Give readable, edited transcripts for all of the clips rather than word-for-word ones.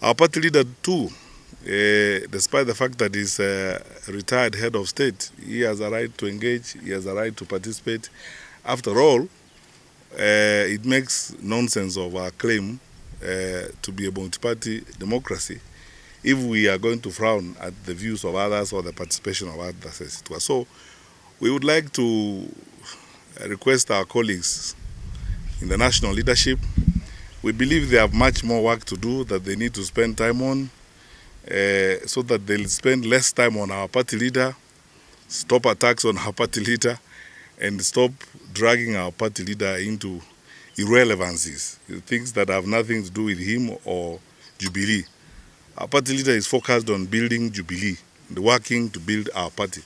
Our party leader too, despite the fact that he's a retired head of state, he has a right to engage, he has a right to participate. After all, it makes nonsense of our claim to be a multi-party democracy if we are going to frown at the views of others or the participation of others, as it was. So we would like to request our colleagues in the national leadership. We believe they have much more work to do that they need to spend time on, so that they'll spend less time on our party leader, stop attacks on our party leader, and stop dragging our party leader into irrelevancies, things that have nothing to do with him or Jubilee. Our party leader is focused on building Jubilee, and working to build our party.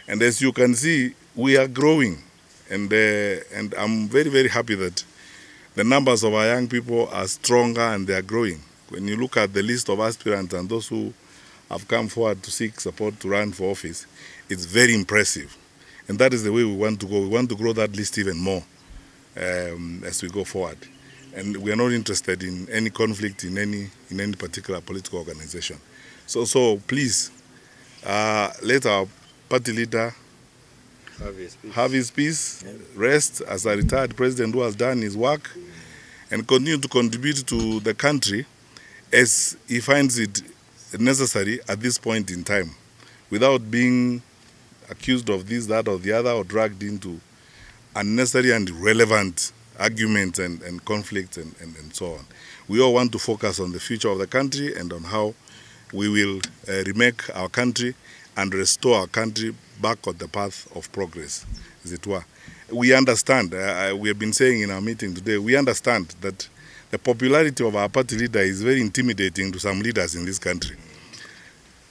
And as you can see, we are growing. And I'm very, very happy that the numbers of our young people are stronger and they are growing. When you look at the list of aspirants and those who have come forward to seek support to run for office, it's very impressive. And that is the way we want to go. We want to grow that list even more as we go forward. And we are not interested in any conflict in any particular political organization. So please, let our party leader have his peace, rest as a retired president who has done his work, and continue to contribute to the country as he finds it necessary at this point in time, without being accused of this, that, or the other, or dragged into unnecessary and irrelevant arguments and conflicts and so on. We all want to focus on the future of the country and on how we will remake our country and restore our country back on the path of progress, as it were. We understand, we have been saying in our meeting today, we understand that the popularity of our party leader is very intimidating to some leaders in this country.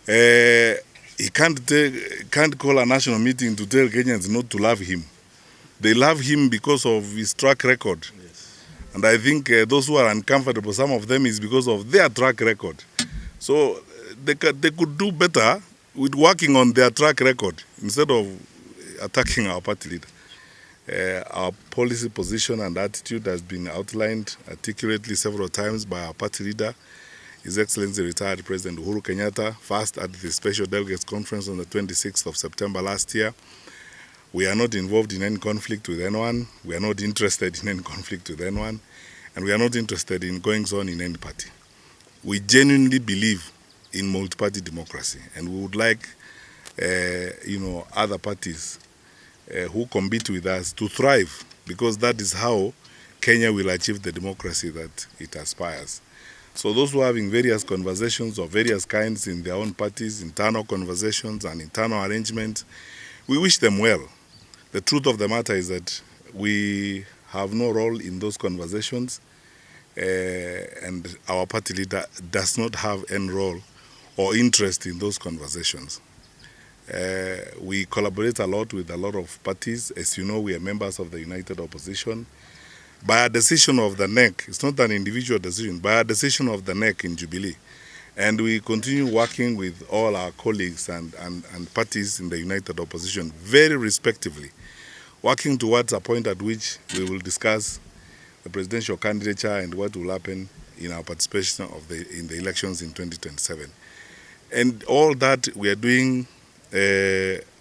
He can't call a national meeting to tell Kenyans not to love him. They love him because of his track record. Yes. And I think those who are uncomfortable, some of them, is because of their track record. So they could do better with working on their track record instead of attacking our party leader. Our policy position and attitude has been outlined articulately several times by our party leader, His Excellency retired President Uhuru Kenyatta, first at the Special Delegates Conference on the 26th of September last year. We are not involved in any conflict with anyone. We are not interested in any conflict with anyone. And we are not interested in goings on in any party. We genuinely believe in multi-party democracy, and we would like other parties who compete with us to thrive, because that is how Kenya will achieve the democracy that it aspires. So those who are having various conversations of various kinds in their own parties, internal conversations and internal arrangements, we wish them well. The truth of the matter is that we have no role in those conversations, and our party leader does not have any role or interest in those conversations. We collaborate a lot with a lot of parties. As you know, we are members of the United Opposition. By a decision of the NEC, it's not an individual decision, by a decision of the NEC in Jubilee. And we continue working with all our colleagues and parties in the United Opposition very respectively, working towards a point at which we will discuss the presidential candidature and what will happen in our participation in the elections in 2027. And all that we are doing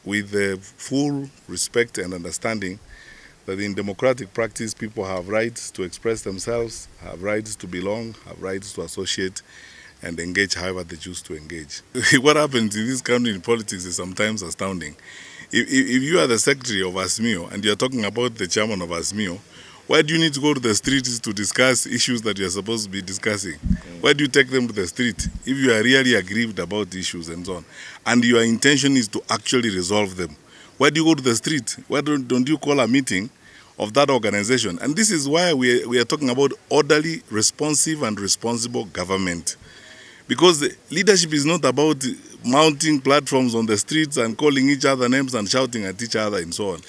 with full respect and understanding that in democratic practice people have rights to express themselves, have rights to belong, have rights to associate and engage however they choose to engage. What happens in this country in politics is sometimes astounding. If you are the secretary of ASMIO and you are talking about the chairman of ASMIO, why do you need to go to the streets to discuss issues that you are supposed to be discussing? Why do you take them to the street if you are really aggrieved about issues and so on, and your intention is to actually resolve them? Why do you go to the street? Why don't you call a meeting of that organization? And this is why we are talking about orderly, responsive and responsible government. Because the leadership is not about mounting platforms on the streets and calling each other names and shouting at each other and so on.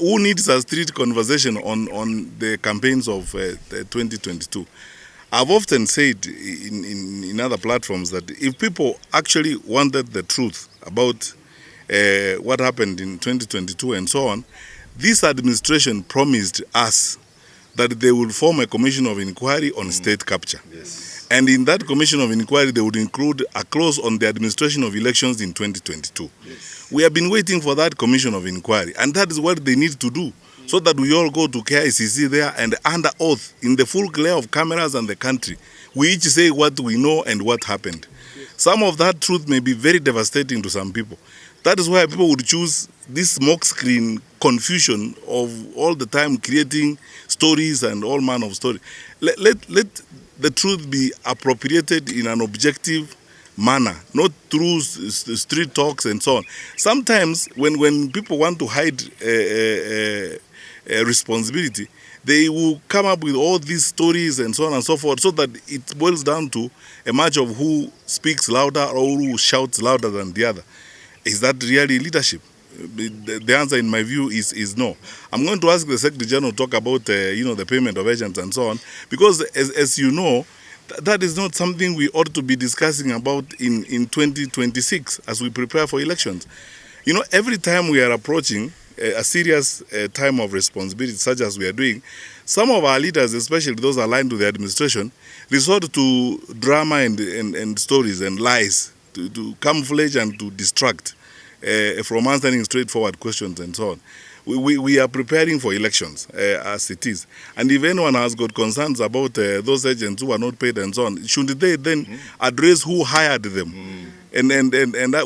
Who needs a street conversation on the campaigns of 2022? I've often said in other platforms that if people actually wanted the truth about what happened in 2022 and so on, this administration promised us that they will form a commission of inquiry on state capture. Yes. And in that commission of inquiry, they would include a clause on the administration of elections in 2022. Yes. We have been waiting for that commission of inquiry, and that is what they need to do, so that we all go to KICC there and under oath, in the full glare of cameras and the country, we each say what we know and what happened. Some of that truth may be very devastating to some people. That is why people would choose this smoke screen confusion of all the time creating stories and all manner of stories. Let the truth be appropriated in an objective manner, not through street talks and so on. Sometimes when people want to hide responsibility, they will come up with all these stories and so on and so forth, so that it boils down to a match of who speaks louder or who shouts louder than the other. Is that really leadership? The answer, in my view, is no. I'm going to ask the Secretary General to talk about the payment of agents and so on, because as you know, that is not something we ought to be discussing about in 2026 as we prepare for elections. You know, every time we are approaching a serious time of responsibility, such as we are doing, some of our leaders, especially those aligned to the administration, resort to drama and stories and lies to camouflage and to distract from answering straightforward questions and so on. We are preparing for elections as it is. And if anyone has got concerns about those agents who are not paid and so on, shouldn't they then address who hired them? And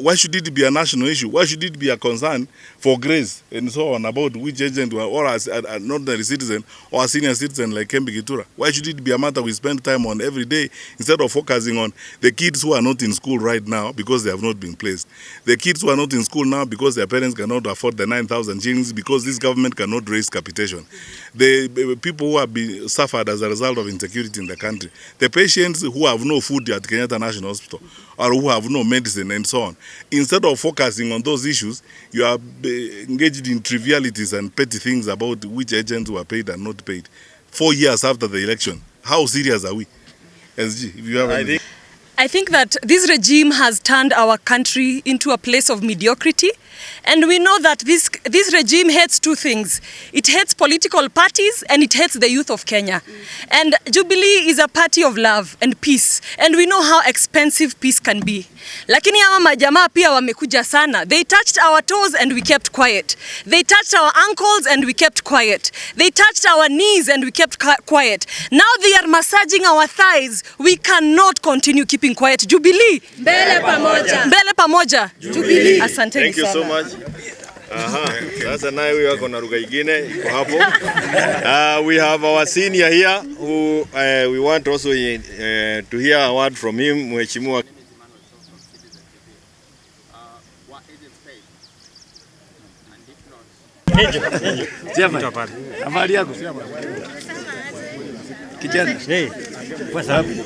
why should it be a national issue? Why should it be a concern for Grace and so on about which agent or as an ordinary citizen or a senior citizen like Kembi Gitura? Why should it be a matter we spend time on every day instead of focusing on the kids who are not in school right now because they have not been placed? The kids who are not in school now because their parents cannot afford the 9,000 shillings because this government cannot raise capitation. The people who have been suffered as a result of insecurity in the country. The patients who have no food at Kenyatta National Hospital or who have no medicine and so on. Instead of focusing on those issues, you are engaged in trivialities and petty things about which agents were paid and not paid. 4 years after the election, how serious are we? SG, if you have anything. I think that this regime has turned our country into a place of mediocrity. And we know that this regime hates two things. It hates political parties and it hates the youth of Kenya. And Jubilee is a party of love and peace. And we know how expensive peace can be. Lakini hawa majamaa pia wamekuja sana. They touched our toes and we kept quiet. They touched our ankles and we kept quiet. They touched our knees and we kept quiet. Now they are massaging our thighs. We cannot continue keeping quiet. Jubilee. Mbele pamoja. Mbele pamoja. Jubilee. Asanteni sana. Thank you so much. Sasa naye huyo ako na lugha ingine iko hapo. We have our senior here who we want also to hear a word from him, Mheshimiwa. Habari yako? Kijana. Kwa sababu